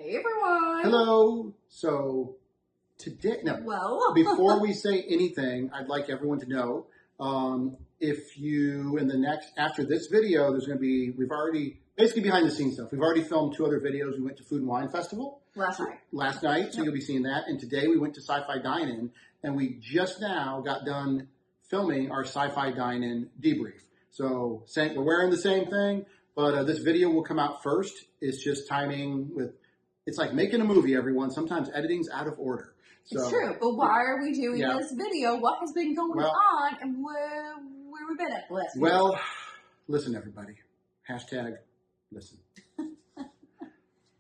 Hey everyone! Hello. So today, before we say anything, I'd like everyone to know, if you, after this video, there's going to be, we've already, basically behind the scenes stuff. We've already filmed 2 other videos. We went to Food and Wine Festival. Last night, so you'll be seeing that. And today we went to Sci-Fi Dine-In, and we just now got done filming our Sci-Fi Dine-In debrief. So we're wearing the same thing, but this video will come out first. It's just timing with, it's like making a movie, everyone. Sometimes editing's out of order. So, it's true, but why are we doing this video? What has been going on, and where we've been at the last week? Well, listen, everybody. Hashtag listen.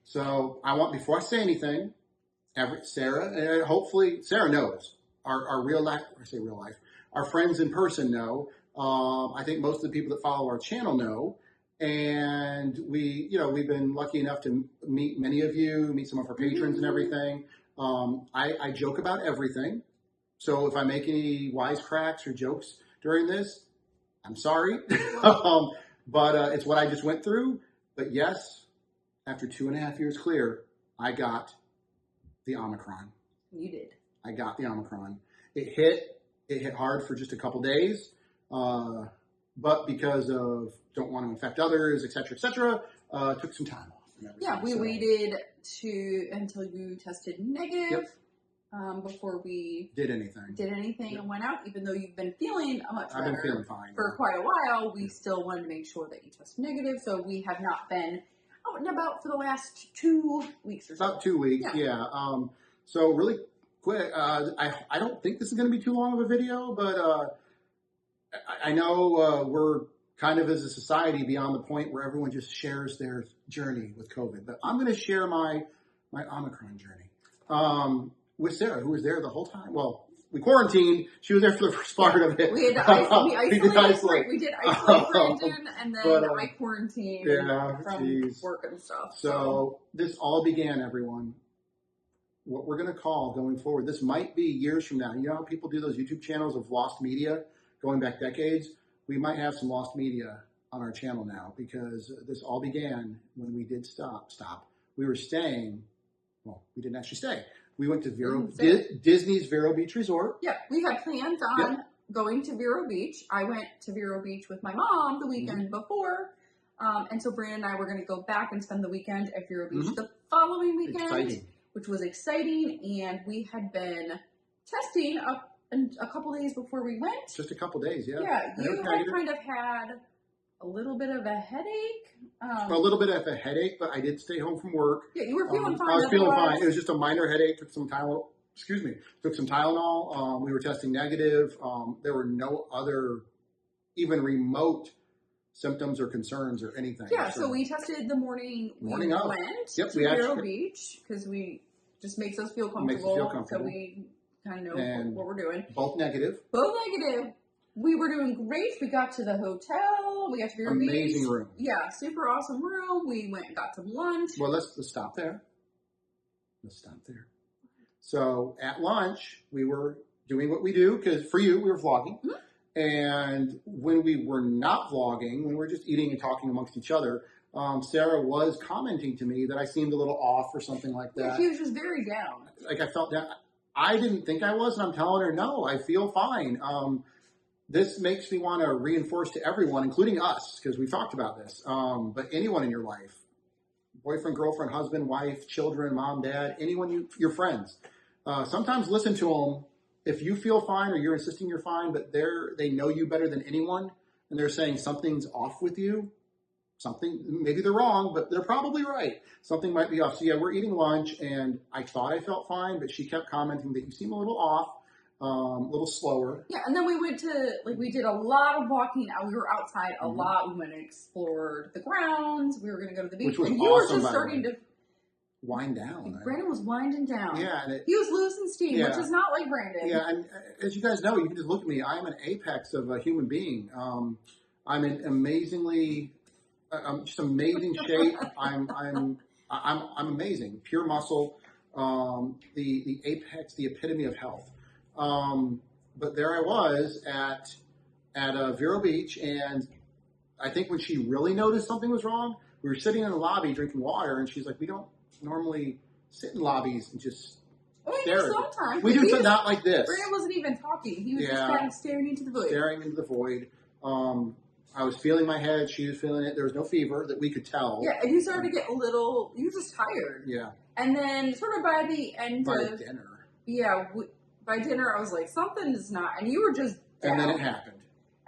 So before I say anything, Sarah, hopefully Sarah knows our real life. I say real life. Our friends in person know. I think most of the people that follow our channel know. And we've been lucky enough to meet many of you, meet some of our patrons and everything. I joke about everything. So if I make any wisecracks or jokes during this, I'm sorry. But it's what I just went through. But yes, after 2.5 years clear, I got the Omicron. You did. I got the Omicron. It hit hard for just a couple days. But because of don't want to infect others, et cetera, took some time off. Yeah, we waited until you tested negative before we did anything and went out. Even though you've been feeling much better, I've been feeling fine for quite a while. We still wanted to make sure that you tested negative, so we have not been out and about for the last 2 weeks or so. About 2 weeks, yeah. So really quick, I don't think this is going to be too long of a video, but I know we're kind of as a society beyond the point where everyone just shares their journey with COVID. But I'm going to share my Omicron journey with Sarah, who was there the whole time. Well, we quarantined. She was there for the first part of it. We had to isolate. We did isolate Brandon, and then I quarantined from work and stuff. So this all began, everyone. What we're going to call going forward, this might be years from now. You know how people do those YouTube channels of lost media going back decades? We might have some lost media on our channel now because this all began when we did stop. We were staying. Well, we didn't actually stay. We went to Disney's Vero Beach Resort. Yeah, we had plans on going to Vero Beach. I went to Vero Beach with my mom the weekend before. And so Brandon and I were going to go back and spend the weekend at Vero Beach the following weekend, which was exciting. And we had been testing up a couple days before we went. Just a couple days, yeah. Yeah, you had kind of had a little bit of a headache. A little bit of a headache, but I did stay home from work. Yeah, you were feeling fine. I was feeling fine. It was just a minor headache. Took some Tylenol. Took some Tylenol. We were testing negative. There were no other, even remote symptoms or concerns or anything. Yeah, so we tested the morning we went to Vero Beach because we just makes us feel comfortable. So we kind of know what we're doing. Both negative. We were doing great. We got to the hotel. We got to Vero Beach. Amazing room. Yeah, super awesome room. We went and got some lunch. Well, let's stop there. So at lunch, we were doing what we do because for you, we were vlogging. And when we were not vlogging, when we were just eating and talking amongst each other, Sarah was commenting to me that I seemed a little off or something like that. Yeah, she was just very down. Like I felt down. I didn't think I was, and I'm telling her, no, I feel fine. This makes me want to reinforce to everyone, including us, because we've talked about this, but anyone in your life, boyfriend, girlfriend, husband, wife, children, mom, dad, anyone, your friends, sometimes listen to them. If you feel fine or you're insisting you're fine, but they know you better than anyone, and they're saying something's off with you, maybe they're wrong, but they're probably right. Something might be off. So yeah, we're eating lunch, and I thought I felt fine, but she kept commenting that you seem a little off, a little slower. Yeah, and then we went to, we did a lot of walking out. We were outside a lot. We went and explored the grounds. We were going to go to the beach. Which was and awesome, you were just starting to wind down. Brandon was winding down. Yeah. He was losing steam, which is not like Brandon. Yeah, and as you guys know, you can just look at me. I'm an apex of a human being. I'm an amazingly... I'm just amazing shape. I'm amazing. Pure muscle. The apex, the epitome of health. But there I was at Vero Beach, and I think when she really noticed something was wrong, we were sitting in the lobby drinking water, and she's like, "We don't normally sit in lobbies and just Well, stare. Sometimes we do, but not like this. Brandon wasn't even talking. He was just kind of staring into the void. Staring into the void. I was feeling my head. She was feeling it. There was no fever that we could tell. Yeah, and you started to get a little. You were just tired. Yeah. And then, sort of by the end of dinner. Yeah, by dinner, I was like, something is not. And you were just down. And then it happened.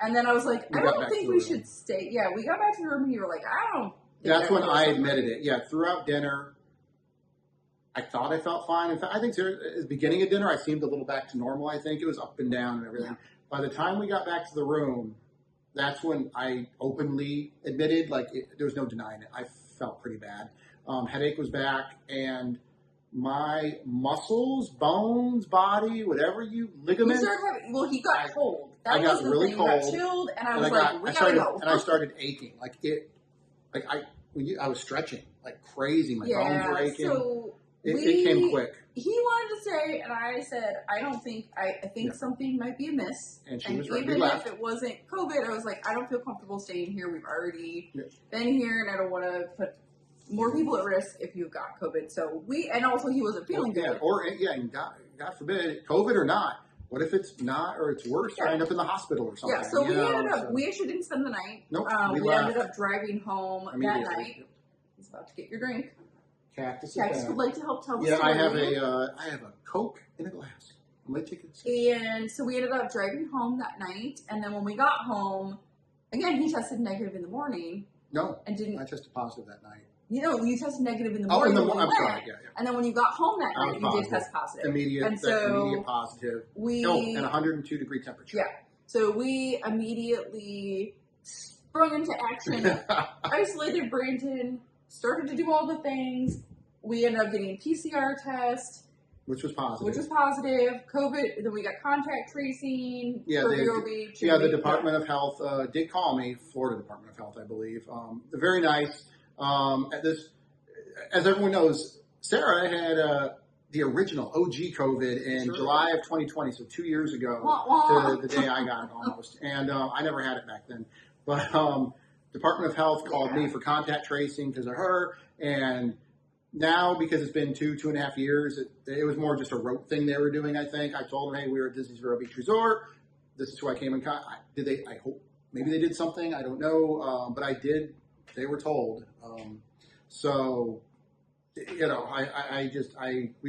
And then I was like, I don't think we should stay. Yeah, we got back to the room and you were like, I don't. That's when I admitted it. Yeah, throughout dinner, I thought I felt fine. In fact, I think at the beginning of dinner, I seemed a little back to normal. I think it was up and down and everything. Yeah. By the time we got back to the room, that's when I openly admitted, there was no denying it. I felt pretty bad. Headache was back, and my muscles, bones, body, ligaments. He got cold. I got really cold. Got chilled, and I was like, we gotta go. And I started aching. I was stretching like crazy. My bones were aching. So it came quick. He wanted to say, and I said, I think something might be amiss. And she was right. Even if it wasn't COVID, I was like, I don't feel comfortable staying here. We've already been here, and I don't want to put more people at risk if you've got COVID. So and also he wasn't feeling good. And God forbid, COVID or not. What if it's not, or it's worse, or I end up in the hospital or something? Yeah, so we actually didn't spend the night. Nope, we ended up driving home that night. Yep. He's about to get your drink. Cactus would like to help tell the story. I have a Coke in a glass. I'm going to take it. And so we ended up driving home that night, and then when we got home, again, he tested negative in the morning. No, and didn't. I tested positive that night. You tested negative in the morning. I'm sorry. Yeah. And then when you got home that night, you did test positive. Immediate positive. And 102-degree temperature. Yeah. So we immediately sprung into action, isolated Brandon, started to do all the things. We ended up getting a PCR test. Which was positive. COVID, then we got contact tracing. The Department of Health did call me, Florida Department of Health, I believe. Very nice. As everyone knows, Sarah had the original OG COVID in July of 2020, so 2 years ago, to the day I got it almost. And I never had it back then. But Department of Health called me for contact tracing because of her. And now, because it's been 2.5 years, it was more just a rote thing they were doing, I think. I told them, hey, we were at Disney's Vero Beach Resort. This is who I came in contact. I hope maybe they did something. I don't know. But I did. They were told. We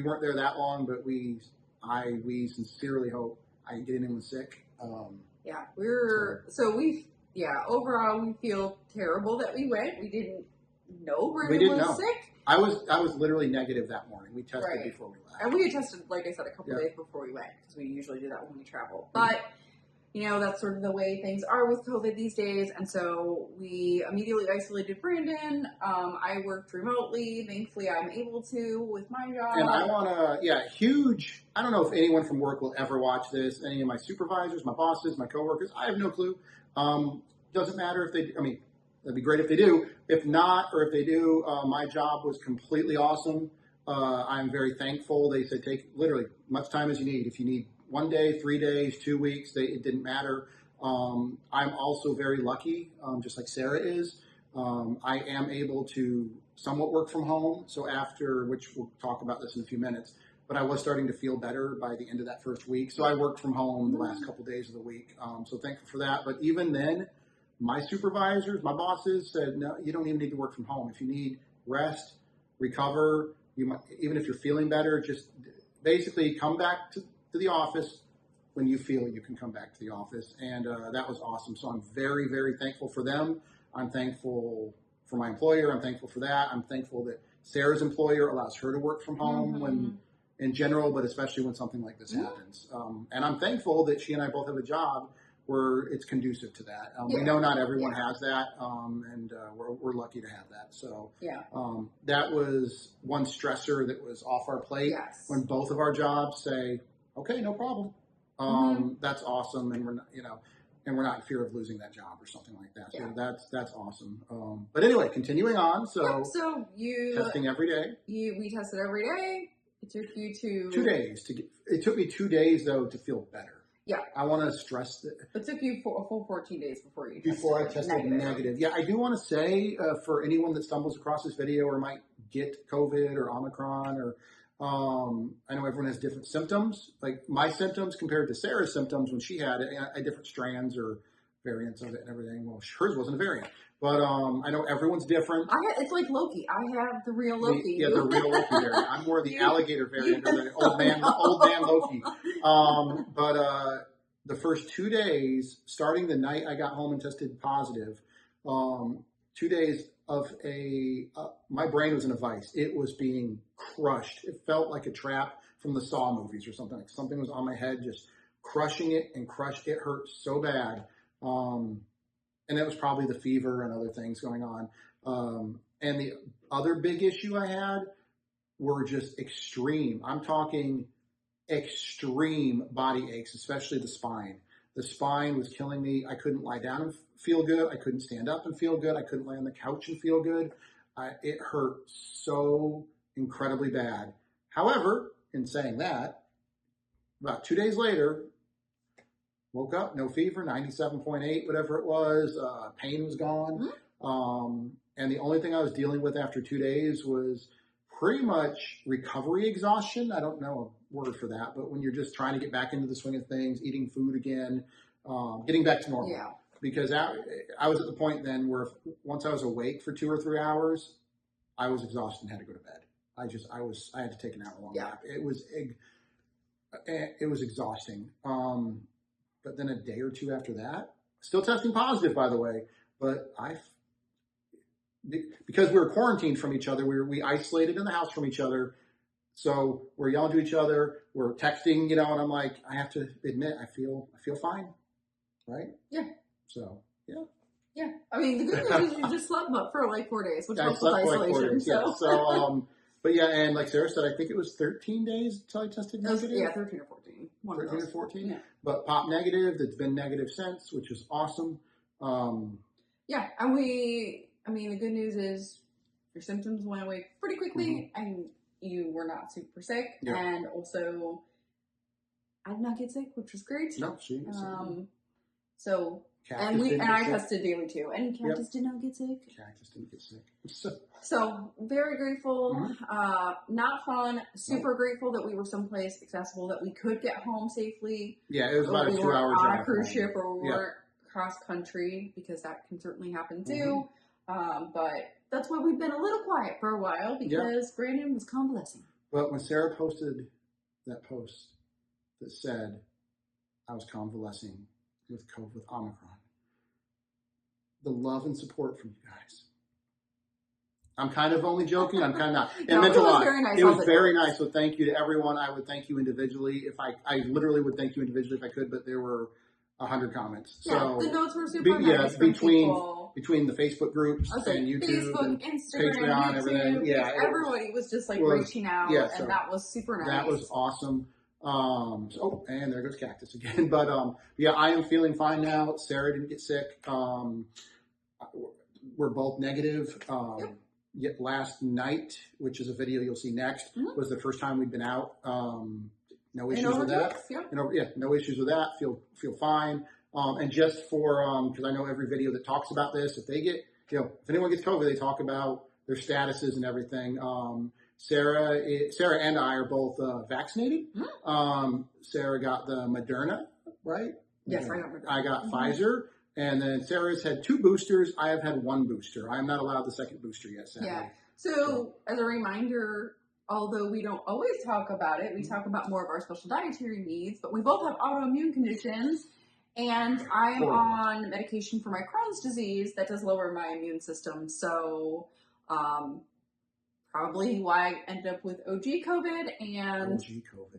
weren't there that long, but we sincerely hope I didn't get anyone sick. Overall, we feel terrible that we went. We didn't know Brandon was sick. I was literally negative that morning. We tested before we left. And we had tested, like I said, a couple days before we went, because we usually do that when we travel. But that's sort of the way things are with COVID these days. And so we immediately isolated Brandon. I worked remotely. Thankfully, I'm able to with my job. And I want to, huge, I don't know if anyone from work will ever watch this. Any of my supervisors, my bosses, my coworkers, I have no clue. Doesn't matter if they, that'd be great if they do. If not, or if they do, my job was completely awesome. I'm very thankful. They said take literally much time as you need. If you need 1 day, 3 days, 2 weeks, it didn't matter. I'm also very lucky, just like Sarah is. I am able to somewhat work from home. So which we'll talk about this in a few minutes, but I was starting to feel better by the end of that first week. So I worked from home the last couple of days of the week. So thankful for that. But even then, my supervisors, my bosses said, no, you don't even need to work from home. If you need rest, recover, even if you're feeling better, just basically come back to the office when you feel you can come back to the office. And that was awesome. So I'm very, very thankful for them. I'm thankful for my employer. I'm thankful for that. I'm thankful that Sarah's employer allows her to work from home when, in general, but especially when something like this happens. And I'm thankful that she and I both have a job where it's conducive to that. We know not everyone has that, and we're lucky to have that. So that was one stressor that was off our plate when both of our jobs say, okay, no problem. That's awesome, and we're not, and we're not in fear of losing that job or something like that. So that's awesome. But anyway, continuing on. So you testing every day. We tested every day. It took you 2 days it took me 2 days though to feel better. Yeah. I want to stress that. It took you a full 14 days before I tested negative. Yeah, I do want to say for anyone that stumbles across this video or might get COVID or Omicron or I know everyone has different symptoms. Like my symptoms compared to Sarah's symptoms when she had different strands or variants of it and everything. Well, hers wasn't a variant, but I know everyone's different. It's like Loki. I have the real Loki. The real Loki variant. I'm more the alligator variant or the old man Loki. But the first 2 days, starting the night I got home and tested positive, 2 days of my brain was in a vice. It was being crushed. It felt like a trap from the Saw movies or something. Like something was on my head, just crushing it and crushed. It hurt so bad. And that was probably the fever and other things going on. And the other big issue I had were just extreme. I'm talking extreme body aches, especially the spine. The spine was killing me. I couldn't lie down and feel good. I couldn't stand up and feel good. I couldn't lay on the couch and feel good. It hurt so incredibly bad. However, in saying that, about 2 days later, woke up, no fever, 97.8, whatever it was. Pain was gone. Mm-hmm. And the only thing I was dealing with after 2 days was pretty much recovery exhaustion. I don't know a word for that, but when you're just trying to get back into the swing of things, eating food again, getting back to normal. Yeah. Because I was at the point then where once I was awake for 2 or 3 hours, I was exhausted and had to go to bed. I had to take an hour-long nap. It was exhausting. But then a day or two after that, still testing positive, by the way, but because we were quarantined from each other, we isolated in the house from each other. So we're yelling to each other, we're texting, and I'm like, I have to admit, I feel fine, right? Yeah. So, yeah. Yeah. I mean, the good news is you just slept for like 4 days, which helps with isolation. Like 4 days, yeah. So, but yeah, and like Sarah said, I think it was 13 days until I tested negative. Yeah, 13 or 14. 13 or 14? Yeah. But pop negative, that's been negative since, which is awesome. Yeah, and the good news is your symptoms went away pretty quickly, mm-hmm. and you were not super sick, yeah. And also I did not get sick, which was great. No, she didn't. So I tested daily too, and Cactus did not get sick. Cactus didn't get sick. So very grateful. Mm-hmm. Not fun. Super grateful that we were someplace accessible, that we could get home safely. Yeah, it was about a 2-hour drive. On a cruise ship, or we weren't cross country, because that can certainly happen too. Mm-hmm. But that's why we've been a little quiet for a while, because Brandon was convalescing. But when Sarah posted that post that said I was convalescing with COVID, with Omicron, the love and support from you guys. I'm kind of only joking. I'm kind of not. It meant a lot. It was very nice. So thank you to everyone. I would thank you individually I literally would thank you individually if I could, but there were 100 comments. So the notes were super nice. Between the Facebook groups and YouTube Facebook, and Instagram, Patreon, everything. Yeah, everybody was just like reaching out, and that was super nice. That was awesome. And there goes Cactus again. But I am feeling fine now. Sarah didn't get sick. We're both negative. Yet last night, which is a video you'll see next, mm-hmm. was the first time we'd been out. No issues with that. No issues with that. Feel fine. And just for because I know every video that talks about this, if they get if anyone gets COVID, they talk about their statuses and everything. Sarah and I are both vaccinated. Mm-hmm. Sarah got the Moderna, right? Yes, I got Moderna. I got Pfizer. And then Sarah's had 2 boosters. I have had 1 booster. I am not allowed the second booster yet, sadly. Yeah. So, as a reminder, although we don't always talk about it, we talk about more of our special dietary needs, but we both have autoimmune conditions, and I am on medication for my Crohn's disease that does lower my immune system. So, probably why I ended up with OG COVID, and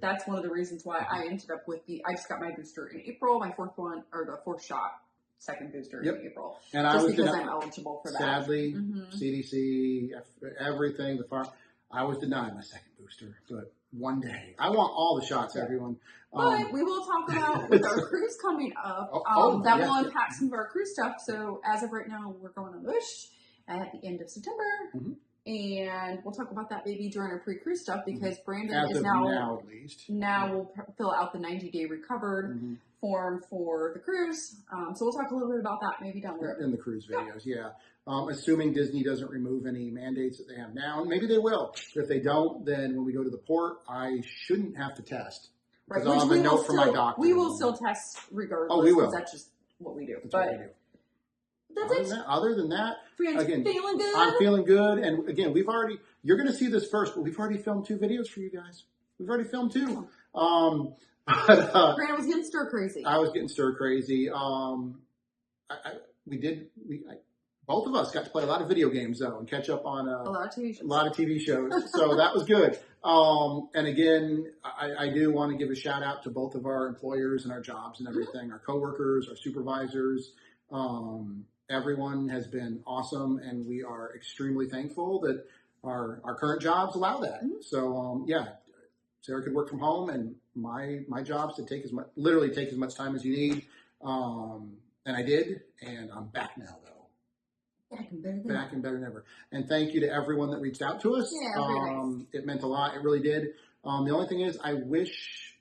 that's one of the reasons why I ended up with I just got my booster in April, my 4th one, or the 4th shot. Second booster in April, and just because I'm eligible for that. Sadly, CDC, everything, I was denied my second booster, but one day I want all the shots, everyone. But we will talk about with our cruise coming up. Will impact some of our cruise stuff. So as of right now, we're going on Bush at the end of September. Mm-hmm. And we'll talk about that maybe during our pre-cruise stuff because Brandon As is of now, at least. Now we'll fill out the 90-day recovered form for the cruise. So we'll talk a little bit about that maybe down the road. In the cruise videos, yeah. Assuming Disney doesn't remove any mandates that they have now, and maybe they will. If they don't, then when we go to the port, I shouldn't have to test. Right, I'll have a note from my doctor. We will still test regardless. Oh, we will. That's just what we do. That's what we do. That's it. Other than that, again, feeling good? I'm feeling good. And again, you're going to see this first, but we've already filmed 2 videos for you guys. We've already filmed 2. Brandon was getting stir crazy. I was getting stir crazy. Both of us got to play a lot of video games though and catch up on a lot of TV shows. So that was good. And again, I do want to give a shout out to both of our employers and our jobs and everything, our coworkers, our supervisors. Everyone has been awesome, and we are extremely thankful that our current jobs allow that. So Sarah could work from home, and my job's to take as much time as you need. And I did, and I'm back now though. Back and better than ever. And thank you to everyone that reached out to us. Yeah, very nice. It meant a lot. It really did. The only thing is, I wish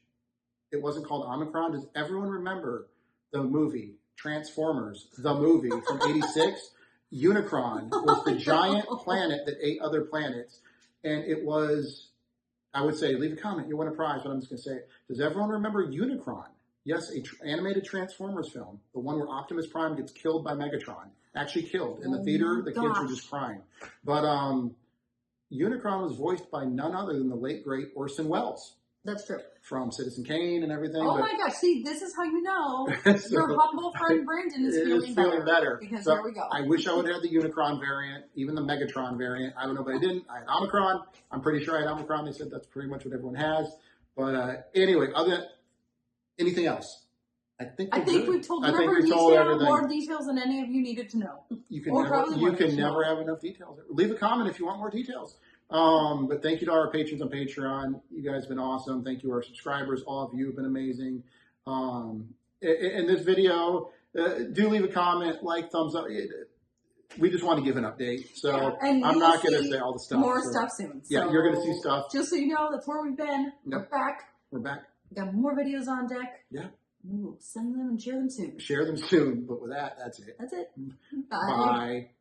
it wasn't called Omicron. Does everyone remember the movie Transformers, the movie from '86? Unicron was the giant planet that ate other planets, and it was, I would say, leave a comment, you win a prize, but I'm just going to say it. Does everyone remember Unicron? Yes, animated Transformers film, the one where Optimus Prime gets killed by Megatron. Actually killed. In the theater, the kids were just crying. But Unicron was voiced by none other than the late, great Orson Welles. That's true. From Citizen Kane and everything. Oh my gosh, see, this is how you know your humble friend Brandon is feeling better. Because so here we go. I wish I would have had the Unicron variant, even the Megatron variant. I don't know, but I didn't. I had Omicron. I'm pretty sure I had Omicron. They said that's pretty much what everyone has. But anyway, anything else? I think we've told more details than any of you needed to know. You can never have enough details. Leave a comment if you want more details. But thank you to our patrons on Patreon. You guys have been awesome. Thank you to our subscribers. All of you have been amazing. In this video, do leave a comment, like, thumbs up. We just want to give an update. So I'm not going to say all the stuff. More stuff soon. Yeah, you're going to see stuff. Just so you know, that's where we've been. Yep. We're back. We got more videos on deck. Yeah. We'll send them and share them soon. But with that, that's it. That's it. Bye.